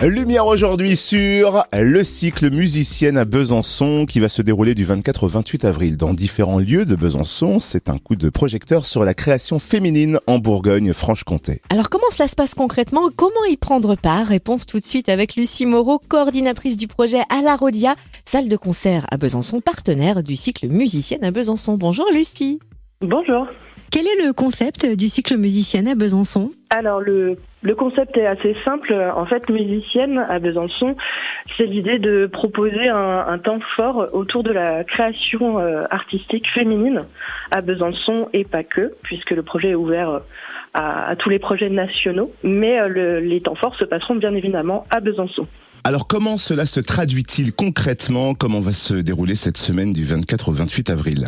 Lumière aujourd'hui sur le cycle Musicienne à Besançon qui va se dérouler du 24 au 28 avril dans différents lieux de Besançon. C'est un coup de projecteur sur la création féminine en Bourgogne-Franche-Comté. Alors comment cela se passe concrètement ? Comment y prendre part ? Réponse tout de suite avec Lucie Moreau, coordinatrice du projet à la Rodia, salle de concert à Besançon, partenaire du cycle Musicienne à Besançon. Bonjour Lucie. Bonjour. Quel est le concept du cycle Musicienne à Besançon ? Alors le concept est assez simple. En fait, Musicienne à Besançon, c'est l'idée de proposer un temps fort autour de la création artistique féminine à Besançon et pas que, puisque le projet est ouvert à tous les projets nationaux. Mais les temps forts se passeront bien évidemment à Besançon. Alors comment cela se traduit-il concrètement ? Comment va se dérouler cette semaine du 24 au 28 avril ?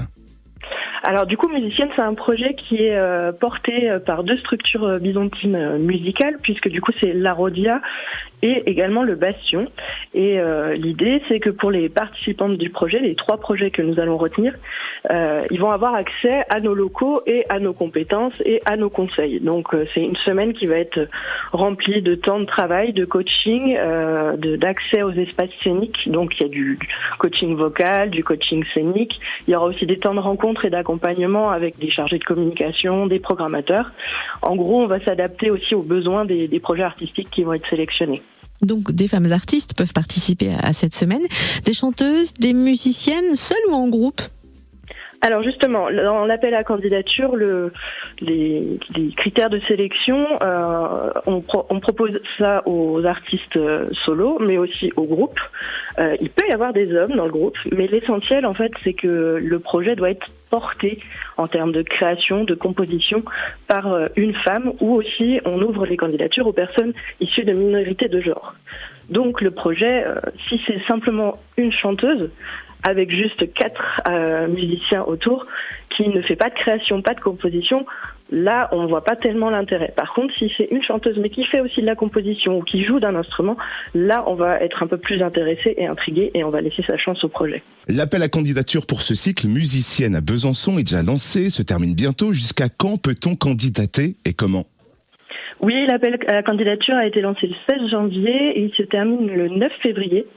Alors du coup, Musicienne, c'est un projet qui est porté par deux structures byzantines musicales, puisque du coup c'est la Rodia et également le Bastion. Et l'idée, c'est que pour les participantes du projet, les 3 projets que nous allons retenir, ils vont avoir accès à nos locaux et à nos compétences et à nos conseils. Donc c'est une semaine qui va être remplie de temps de travail, de coaching, d'accès aux espaces scéniques. Donc il y a du coaching vocal, du coaching scénique. Il y aura aussi des temps de rencontre et d'accompagnement avec des chargés de communication, des programmateurs. En gros, on va s'adapter aussi aux besoins des projets artistiques qui vont être sélectionnés. Donc des femmes artistes peuvent participer à cette semaine, des chanteuses, des musiciennes, seules ou en groupe ? Alors justement, dans l'appel à candidature, les critères de sélection, on propose ça aux artistes solos, mais aussi aux groupes. Il peut y avoir des hommes dans le groupe, mais l'essentiel en fait, c'est que le projet doit être porté en termes de création, de composition par une femme, ou aussi on ouvre les candidatures aux personnes issues de minorités de genre. Donc le projet, si c'est simplement une chanteuse, avec juste 4 musiciens autour, qui ne fait pas de création, pas de composition, là, on ne voit pas tellement l'intérêt. Par contre, si c'est une chanteuse, mais qui fait aussi de la composition ou qui joue d'un instrument, là, on va être un peu plus intéressé et intrigué et on va laisser sa chance au projet. L'appel à candidature pour ce cycle Musicienne à Besançon est déjà lancé, se termine bientôt. Jusqu'à quand peut-on candidater et comment ? Oui, l'appel à la candidature a été lancé le 16 janvier et il se termine le 9 février.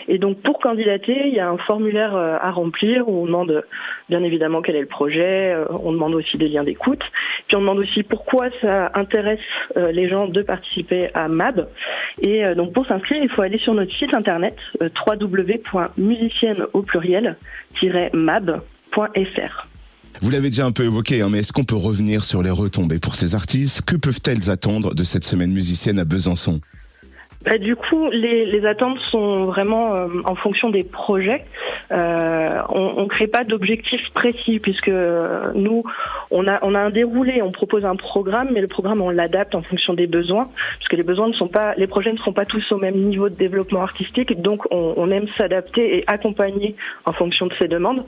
Et donc pour candidater, il y a un formulaire à remplir où on demande bien évidemment quel est le projet, on demande aussi des liens d'écoute, puis on demande aussi pourquoi ça intéresse les gens de participer à MAB. Et donc pour s'inscrire, il faut aller sur notre site internet www.musicienne-mab.fr. Vous l'avez déjà un peu évoqué, mais est-ce qu'on peut revenir sur les retombées pour ces artistes ? Que peuvent-elles attendre de cette semaine musicienne à Besançon ? Du coup, les attentes sont vraiment en fonction des projets. On crée pas d'objectifs précis puisque nous, on a un déroulé, on propose un programme, mais le programme on l'adapte en fonction des besoins, parce que les projets ne seront pas tous au même niveau de développement artistique, donc on aime s'adapter et accompagner en fonction de ces demandes.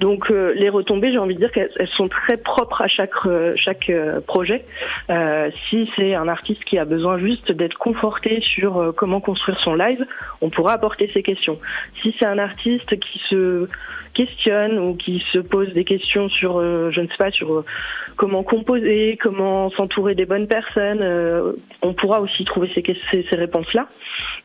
Donc les retombées, j'ai envie de dire qu'elles sont très propres à chaque projet. Si c'est un artiste qui a besoin juste d'être conforté sur comment construire son live, on pourra apporter ces questions. Si c'est un artiste qui se questionne ou qui se pose des questions sur, sur comment composer, comment s'entourer des bonnes personnes, on pourra aussi trouver ces réponses-là.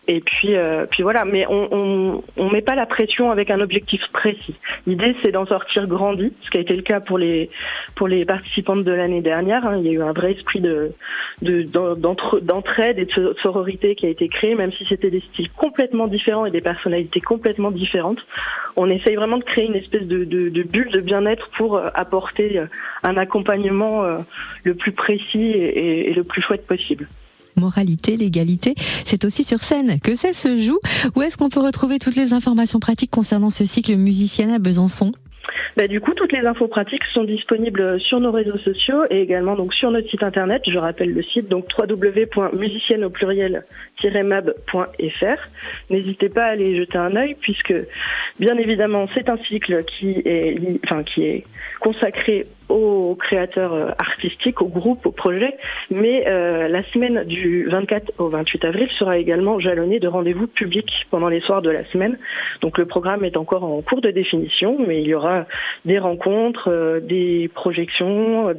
Et puis voilà, mais on met pas la pression avec un objectif précis. L'idée, c'est d'en sortir grandi, ce qui a été le cas pour les participantes de l'année dernière. Il y a eu un vrai esprit d'entraide et de sororité qui a été créé, même si c'était des styles complètement différents et des personnalités complètement différentes. On essaye vraiment de créer une espèce de bulle de bien-être pour apporter un accompagnement le plus précis et le plus chouette possible. Moralité, l'égalité, c'est aussi sur scène que ça se joue. Où est-ce qu'on peut retrouver toutes les informations pratiques concernant ce cycle Musicienne à Besançon ? Du coup, toutes les infos pratiques sont disponibles sur nos réseaux sociaux et également donc sur notre site internet. Je rappelle le site, donc www.musicienne-mab.fr. N'hésitez pas à aller jeter un œil puisque, bien évidemment, c'est un cycle qui est consacré aux créateurs artistiques, aux groupes, aux projets, mais la semaine du 24 au 28 avril sera également jalonnée de rendez-vous publics pendant les soirs de la semaine. Donc le programme est encore en cours de définition, mais il y aura des rencontres, des projections,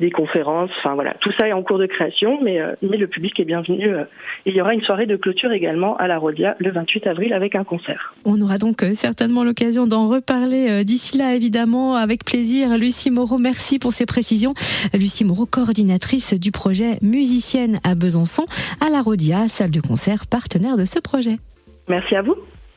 des conférences, enfin voilà, tout ça est en cours de création, mais le public est bienvenu. Il y aura une soirée de clôture également à la Rodia le 28 avril avec un concert. On aura donc certainement l'occasion d'en reparler d'ici là, évidemment, avec plaisir. Lucie Moreau, merci pour ces précisions. Lucie Moreau, coordinatrice du projet Musicienne à Besançon, à la Rodia, salle de concert partenaire de ce projet. Merci à vous.